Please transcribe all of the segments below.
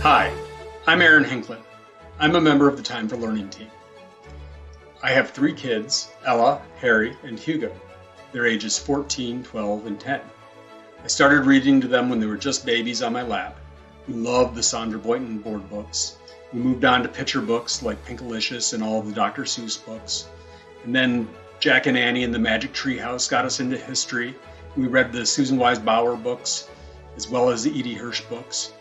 Hi, I'm Aaron Hinklin. I'm a member of the Time for Learning team. I have 3 kids, Ella, Harry, and Hugo. Their ages 14, 12, and 10. I started reading to them when they were just babies on my lap. We loved the Sandra Boynton board books. We moved on to picture books like Pinkalicious and all of the Dr. Seuss books. And then Jack and Annie and the Magic Tree House got us into history. We read the Susan Wise Bauer books, as well as the Edie Hirsch books.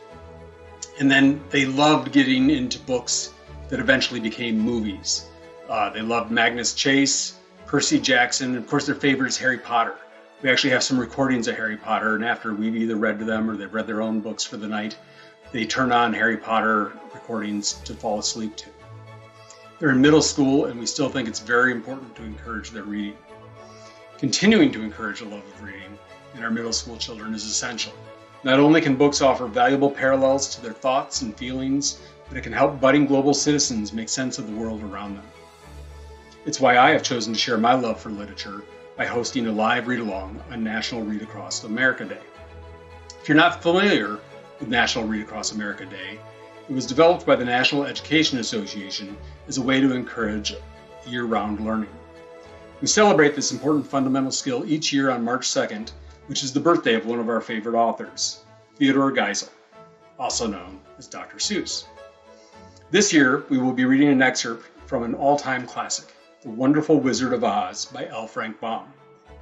And then they loved getting into books that eventually became movies. They loved Magnus Chase, Percy Jackson, and of course their favorite is Harry Potter. We actually have some recordings of Harry Potter, and after we've either read to them or they've read their own books for the night, they turn on Harry Potter recordings to fall asleep to. They're in middle school, and we still think it's very important to encourage their reading. Continuing to encourage a love of reading in our middle school children is essential. Not only can books offer valuable parallels to their thoughts and feelings, but it can help budding global citizens make sense of the world around them. It's why I have chosen to share my love for literature by hosting a live read-along on National Read Across America Day. If you're not familiar with National Read Across America Day, it was developed by the National Education Association as a way to encourage year-round learning. We celebrate this important fundamental skill each year on March 2nd, which is the birthday of one of our favorite authors, Theodore Geisel, also known as Dr. Seuss. This year, we will be reading an excerpt from an all-time classic, The Wonderful Wizard of Oz by L. Frank Baum,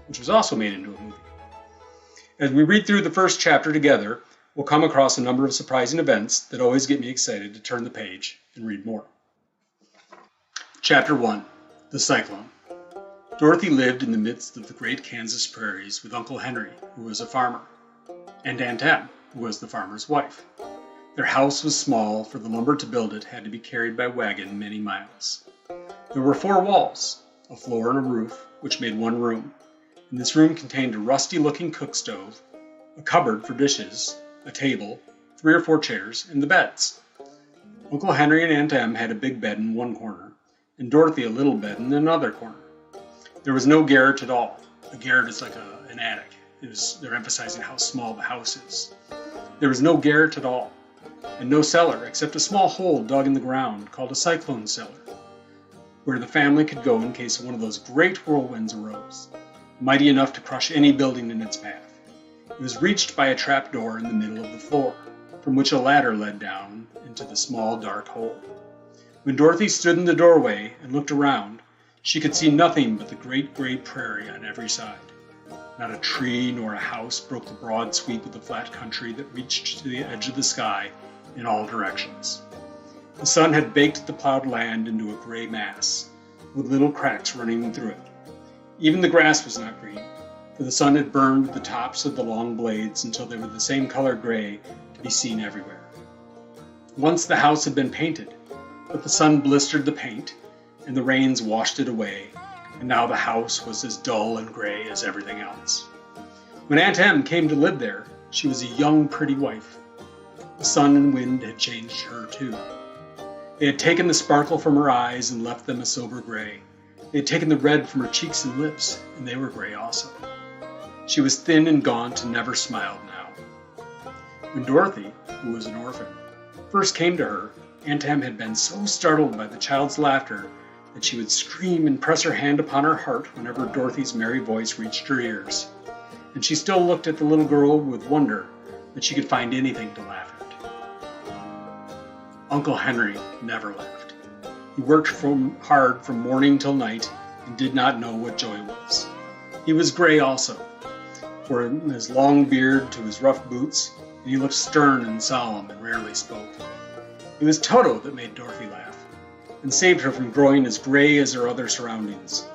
which was also made into a movie. As we read through the first chapter together, we'll come across a number of surprising events that always get me excited to turn the page and read more. Chapter 1, The Cyclone. Dorothy lived in the midst of the great Kansas prairies with Uncle Henry, who was a farmer, and Aunt Em, who was the farmer's wife. Their house was small, for the lumber to build it had to be carried by wagon many miles. There were 4 walls, a floor and a roof, which made one room, and this room contained a rusty-looking cook stove, a cupboard for dishes, a table, 3 or 4 chairs, and the beds. Uncle Henry and Aunt Em had a big bed in one corner, and Dorothy a little bed in another corner. There was no garret at all. A garret is like an attic. They're emphasizing how small the house is. There was no garret at all, and no cellar except a small hole dug in the ground called a cyclone cellar, where the family could go in case one of those great whirlwinds arose, mighty enough to crush any building in its path. It was reached by a trap door in the middle of the floor, from which a ladder led down into the small dark hole. When Dorothy stood in the doorway and looked around, she could see nothing but the great gray prairie on every side. Not a tree nor a house broke the broad sweep of the flat country that reached to the edge of the sky in all directions. The sun had baked the plowed land into a gray mass, with little cracks running through it. Even the grass was not green, for the sun had burned the tops of the long blades until they were the same color gray to be seen everywhere. Once the house had been painted, but the sun blistered the paint, and the rains washed it away, and now the house was as dull and gray as everything else. When Aunt Em came to live there, she was a young, pretty wife. The sun and wind had changed her, too. They had taken the sparkle from her eyes and left them a sober gray. They had taken the red from her cheeks and lips, and they were gray also. She was thin and gaunt and never smiled now. When Dorothy, who was an orphan, first came to her, Aunt Em had been so startled by the child's laughter that she would scream and press her hand upon her heart whenever Dorothy's merry voice reached her ears. And she still looked at the little girl with wonder that she could find anything to laugh at. Uncle Henry never laughed. He worked hard from morning till night and did not know what joy was. He was gray also, from his long beard to his rough boots, and he looked stern and solemn and rarely spoke. It was Toto that made Dorothy laugh, and saved her from growing as gray as her other surroundings.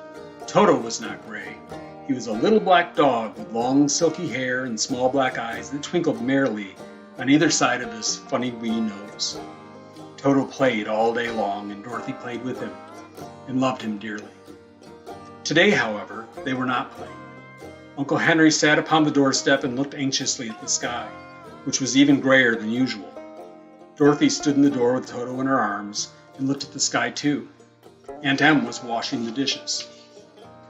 Toto was not gray. He was a little black dog with long silky hair and small black eyes that twinkled merrily on either side of his funny wee nose. Toto played all day long, and Dorothy played with him and loved him dearly. Today, however, they were not playing. Uncle Henry sat upon the doorstep and looked anxiously at the sky, which was even grayer than usual. Dorothy stood in the door with Toto in her arms and looked at the sky too. Aunt Em was washing the dishes.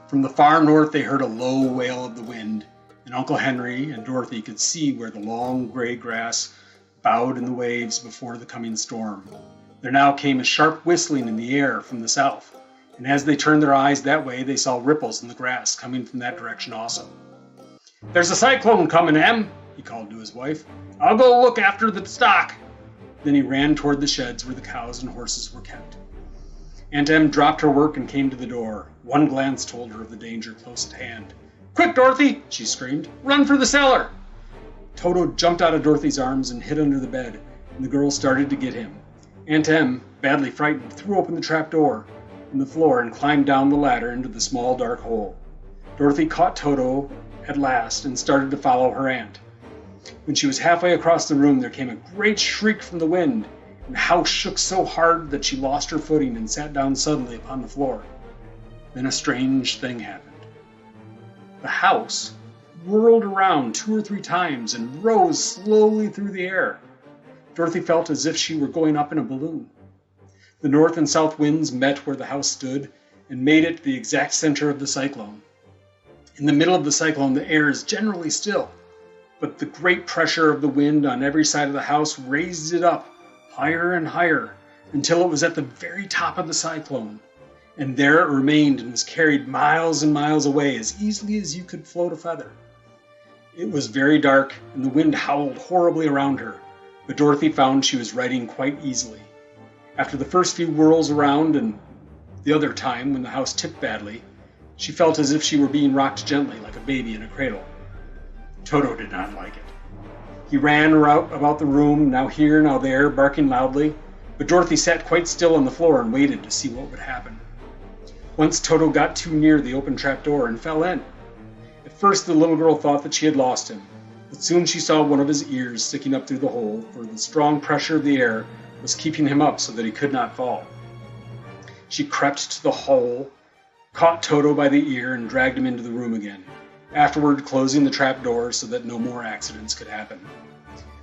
From the far north they heard a low wail of the wind, and Uncle Henry and Dorothy could see where the long gray grass bowed in the waves before the coming storm. There now came a sharp whistling in the air from the south, and as they turned their eyes that way, they saw ripples in the grass coming from that direction also. "There's a cyclone coming, Em," he called to his wife. "I'll go look after the stock." Then he ran toward the sheds where the cows and horses were kept. Aunt Em dropped her work and came to the door. One glance told her of the danger close at hand. "Quick, Dorothy!" she screamed. "Run for the cellar!" Toto jumped out of Dorothy's arms and hid under the bed, and the girl started to get him. Aunt Em, badly frightened, threw open the trap door in the floor and climbed down the ladder into the small dark hole. Dorothy caught Toto at last and started to follow her aunt. When she was halfway across the room, there came a great shriek from the wind, and the house shook so hard that she lost her footing and sat down suddenly upon the floor. Then a strange thing happened. The house whirled around 2 or 3 times and rose slowly through the air. Dorothy felt as if she were going up in a balloon. The north and south winds met where the house stood and made it the exact center of the cyclone. In the middle of the cyclone, the air is generally still, but the great pressure of the wind on every side of the house raised it up higher and higher until it was at the very top of the cyclone. And there it remained and was carried miles and miles away as easily as you could float a feather. It was very dark, and the wind howled horribly around her, but Dorothy found she was riding quite easily. After the first few whirls around and the other time when the house tipped badly, she felt as if she were being rocked gently like a baby in a cradle. Toto did not like it. He ran about the room, now here, now there, barking loudly, but Dorothy sat quite still on the floor and waited to see what would happen. Once Toto got too near the open trapdoor and fell in. At first the little girl thought that she had lost him, but soon she saw one of his ears sticking up through the hole, for the strong pressure of the air was keeping him up so that he could not fall. She crept to the hole, caught Toto by the ear, and dragged him into the room again, afterward closing the trap door so that no more accidents could happen.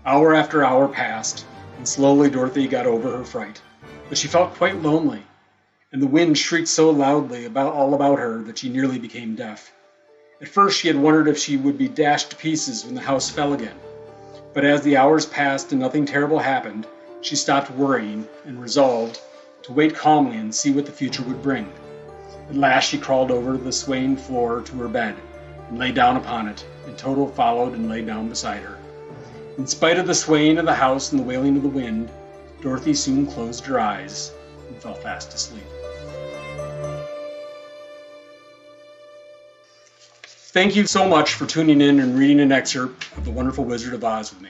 Hour after hour passed, and slowly Dorothy got over her fright, but she felt quite lonely, and the wind shrieked so loudly all about her that she nearly became deaf. At first she had wondered if she would be dashed to pieces when the house fell again, but as the hours passed and nothing terrible happened, she stopped worrying and resolved to wait calmly and see what the future would bring. At last she crawled over the swaying floor to her bed and lay down upon it, and Toto followed and lay down beside her. In spite of the swaying of the house and the wailing of the wind, Dorothy soon closed her eyes and fell fast asleep. Thank you so much for tuning in and reading an excerpt of The Wonderful Wizard of Oz with me.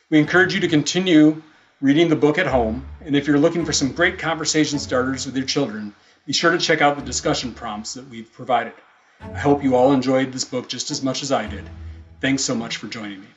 We encourage you to continue reading the book at home, and if you're looking for some great conversation starters with your children, be sure to check out the discussion prompts that we've provided. I hope you all enjoyed this book just as much as I did. Thanks so much for joining me.